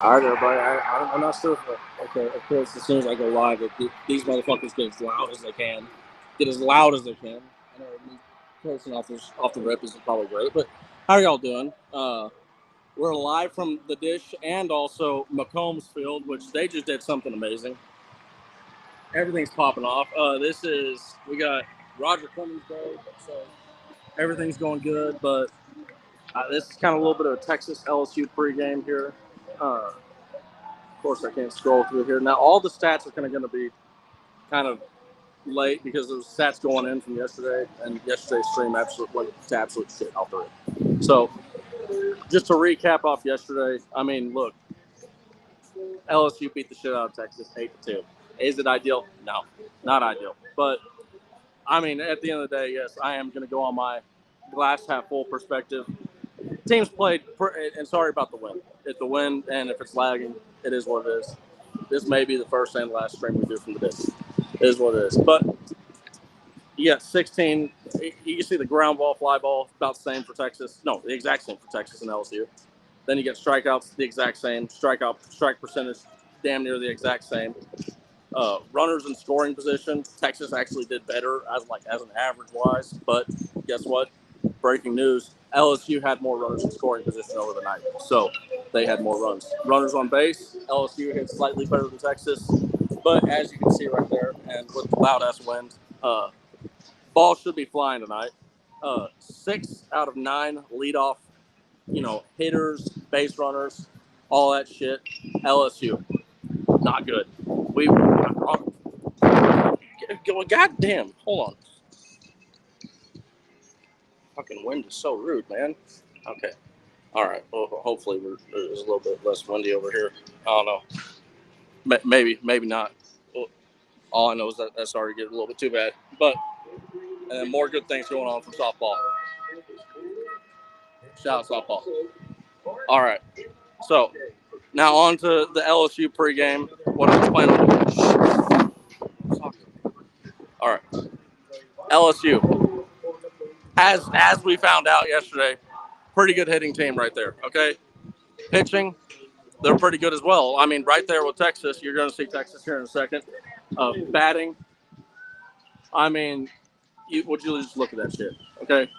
All right, everybody. I'm not sure if, okay, of course, as soon as I go live, these motherfuckers get as loud as they can. Get as loud as they can. I know me posting off the rip is probably great, but how are y'all doing? We're live from the Dish and also Macombs Field, which they just did something amazing. Everything's popping off. We got Roger Clemens Day, so everything's going good, but this is kind of a little bit of a Texas LSU pregame here. Of course, I can't scroll through here. Now, all the stats are going to be kind of late because there's stats going in from yesterday, and yesterday's stream went to absolute shit off the rip. So, just to recap off yesterday, I mean, look, LSU beat the shit out of Texas 8-2. Is it ideal? No, not ideal. But, I mean, at the end of the day, yes, I am going to go on my glass half full perspective. Teams played, and sorry about the win. It's the win, and if it's lagging, it is what it is. This may be the first and last stream we do from the Disch. It is what it is. But yeah, 16. You can see the ground ball, fly ball, about the same for Texas. No, the exact same for Texas and LSU. Then you get strikeouts, the exact same. Strike percentage, damn near the exact same. Runners in scoring position, Texas actually did better as an average wise. But guess what? Breaking news: LSU had more runners in scoring position over the night, so they had more runs. Runners on base, LSU hit slightly better than Texas, but as you can see right there, and with the loud ass wind, ball should be flying tonight. 6 out of 9 leadoff, hitters, base runners, all that shit. LSU, not good. Goddamn, hold on. Fucking wind is so rude, man. Okay. All right. Well, hopefully it's a little bit less windy over here. I don't know. Maybe not. Well, all I know is that that's already getting a little bit too bad. But and more good things going on from softball. Shout out softball. All right. So now on to the LSU pregame. What I was planning on doing. All right. LSU. As we found out yesterday, pretty good hitting team right there. Okay. Pitching, they're pretty good as well. I mean, right there with Texas, you're going to see Texas here in a second. Batting, I mean, would you just look at that shit? Okay.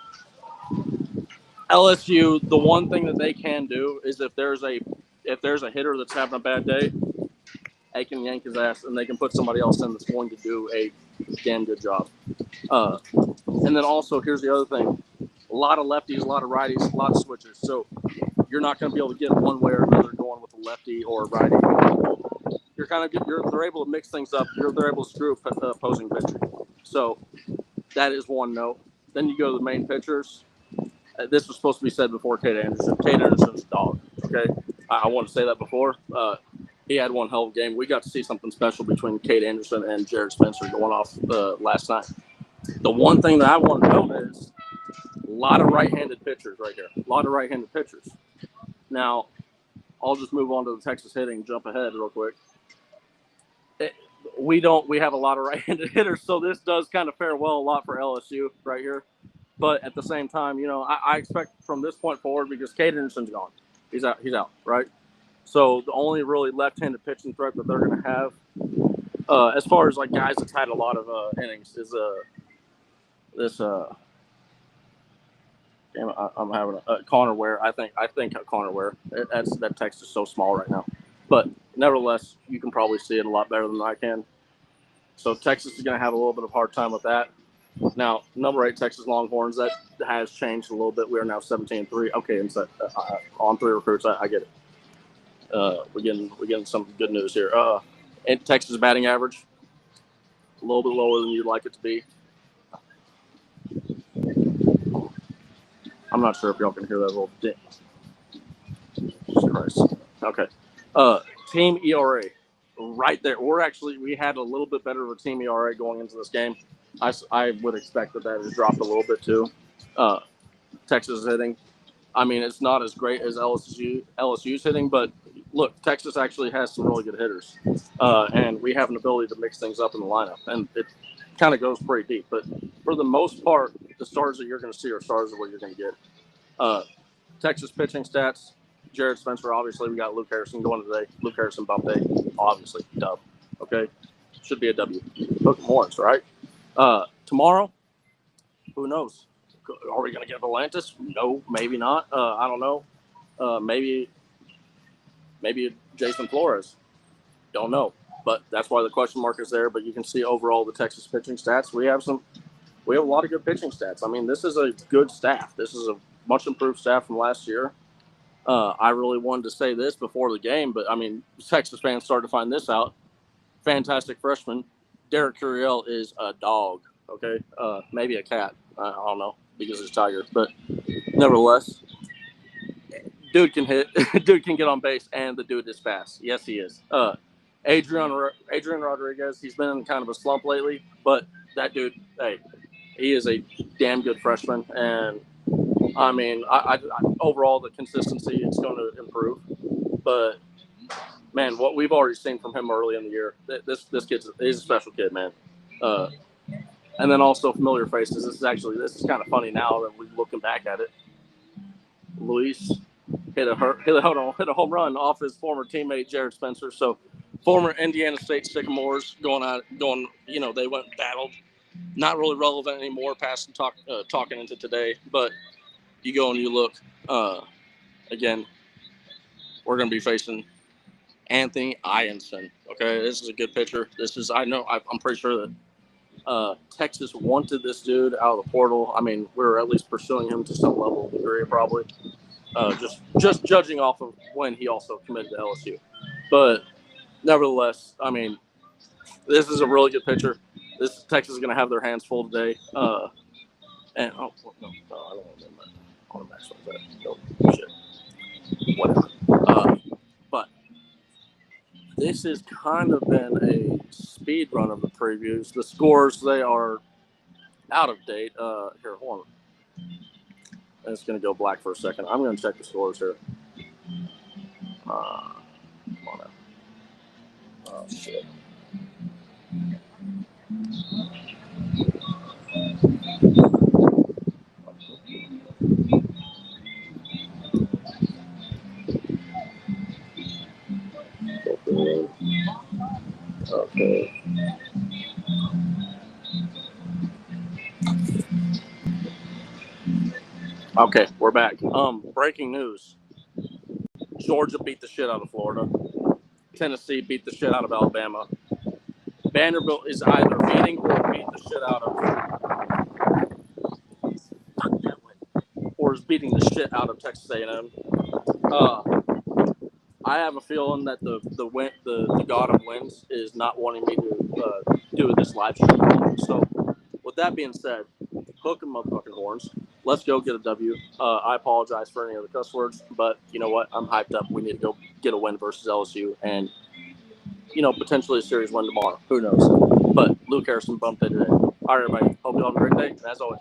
LSU, the one thing that they can do is if there's a hitter that's having a bad day, they can yank his ass and they can put somebody else in that's going to do a damn good job. And then also, here's the other thing: a lot of lefties, a lot of righties, a lot of switchers. So you're not going to be able to get one way or another going with a lefty or a righty. They're able to mix things up. They're able to screw opposing pitcher. So that is one note. Then you go to the main pitchers. This was supposed to be said before Cade Anderson. Cade Anderson's a dog. Okay, I want to say that before. He had one hell of a game. We got to see something special between Cade Anderson and Jared Spencer going off last night. The one thing that I want to note is a lot of right-handed pitchers right here. A lot of right-handed pitchers. Now, I'll just move on to the Texas hitting and jump ahead real quick. We have a lot of right-handed hitters, so this does kind of fare well a lot for LSU right here. But at the same time, I expect from this point forward, because Cade Anderson's gone. He's out, right? So the only really left-handed pitching threat that they're going to have, as far as like guys that's had a lot of innings, is damn it, I'm having a Connor Ware. I think Connor Ware. That text is so small right now, but nevertheless, you can probably see it a lot better than I can. So Texas is going to have a little bit of a hard time with that. Now, number 8 Texas Longhorns, that has changed a little bit. We are now 17-3. Okay, and so, on 3 recruits, I get it. We're getting some good news here. And Texas batting average, a little bit lower than you'd like it to be. I'm not sure if y'all can hear that little ding. Jesus Christ. Okay. Team ERA, right there. We had a little bit better of a team ERA going into this game. I would expect that has dropped a little bit too. Texas is hitting. I mean, it's not as great as LSU's hitting, but look, Texas actually has some really good hitters, and we have an ability to mix things up in the lineup, and it kind of goes pretty deep. But for the most part, the stars that you're going to see are stars of what you're going to get. Texas pitching stats: Jared Spencer, obviously. We got Luke Harrison going today. Luke Harrison bump day, obviously. Dub. Okay? Should be a W. Hook 'em horns, right? Tomorrow, who knows? Are we going to get Volantis? No, maybe not. I don't know. Maybe Jason Flores. Don't know. But that's why the question mark is there. But you can see overall the Texas pitching stats. We have a lot of good pitching stats. I mean, this is a good staff. This is a much improved staff from last year. I really wanted to say this before the game, but I mean, Texas fans started to find this out. Fantastic freshman. Derek Curiel is a dog. Okay, maybe a cat. I don't know because he's Tiger, but nevertheless, dude can hit. Dude can get on base, and the dude is fast. Yes, he is. Adrian Rodriguez. He's been in kind of a slump lately, but that dude, hey, he is a damn good freshman, and I mean, I overall the consistency is going to improve, but man, what we've already seen from him early in the year, this he's a special kid, man. And then also familiar faces. This is kind of funny now that we're looking back at it. Luis hit a home run off his former teammate Jared Spencer. So former Indiana State Sycamores going. They went and battled. Not really relevant anymore. Talking into today, but you go and you look. Again, we're going to be facing Anthony Ianson. Okay, this is a good pitcher. I'm pretty sure that Texas wanted this dude out of the portal. I mean, we're at least pursuing him to some level of degree, probably. Just judging off of when he also committed to LSU. But nevertheless, I mean, this is a really good pitcher. This Texas is going to have their hands full today. I don't want to match like that. No shit. Whatever. But this has kind of been a speed run of the previews. The scores, they are out of date. Here, hold on. It's going to go black for a second. I'm going to check the scores here. Come on now. Oh, shit. Okay. Okay, we're back. Breaking news. Georgia beat the shit out of Florida. Tennessee beat the shit out of Alabama. Vanderbilt is either beating or beat the shit out of or is beating the shit out of Texas A&M. I have a feeling that the god of wins is not wanting me to do this live stream. So, with that being said, hook 'em motherfucking horns. Let's go get a W. I apologize for any of the cuss words, but you know what? I'm hyped up. We need to go get a win versus LSU and, potentially a series win tomorrow. Who knows? But Luke Harrison bumped it today. All right, everybody. Hope you all have a great day. And as always,